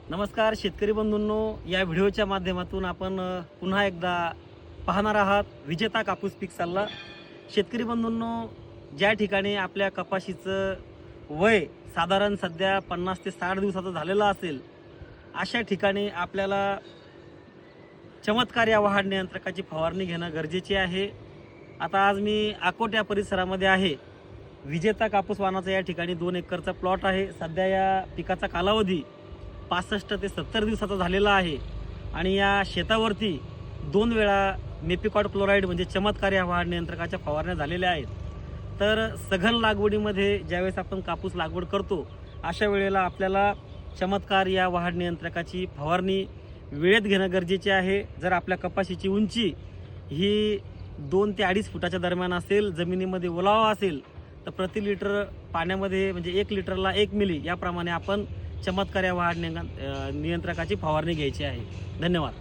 नमस्कार शेतकरी बंधूंनो, या व्हिडिओच्या माध्यमातून आपण पुन्हा एकदा पाहणार आहात विजेता कापूस पीक सल्ला. शेतकरी बंधूंनो, ज्या ठिकाणी आपल्या कपाशीचं वय साधारण सध्या 50 ते 60 दिवसाचं झालेलं असेल, अशा ठिकाणी आपल्याला चमत्कार या वाढ नियंत्रकाची फवारणी घेणं गरजेचे आहे. आता आज मी अकोट या परिसरामध्ये आहे. विजेता कापूस वाणाचा या ठिकाणी 2 एकरचा प्लॉट आहे. सध्या या पिकाचा कालावधी 65 ते 70 दिवसाचा झालेला आहे आणि या शेतावरती 2 वेळा मेपिकॉड क्लोराईड म्हणजे चमत्कार या वाढ नियंत्रकाच्या फवारण्या झालेल्या आहेत. तर सघन लागवडीमध्ये ज्यावेळेस आपण कापूस लागवड करतो, अशा वेळेला आपल्याला चमत्कार या वाढ नियंत्रकाची फवारणी वेळेत घेणं गरजेचे आहे. जर आपल्या कपाशीची उंची ही 2 ते 2.5 फुटाच्या दरम्यान असेल, जमिनीमध्ये ओलावा असेल, तर प्रति लिटर पाण्यामध्ये म्हणजे 1 लिटरला 1 मिली याप्रमाणे आपण चमत्कार या वाढ नियंत्रकाची फवारणी घ्यायची आहे. धन्यवाद.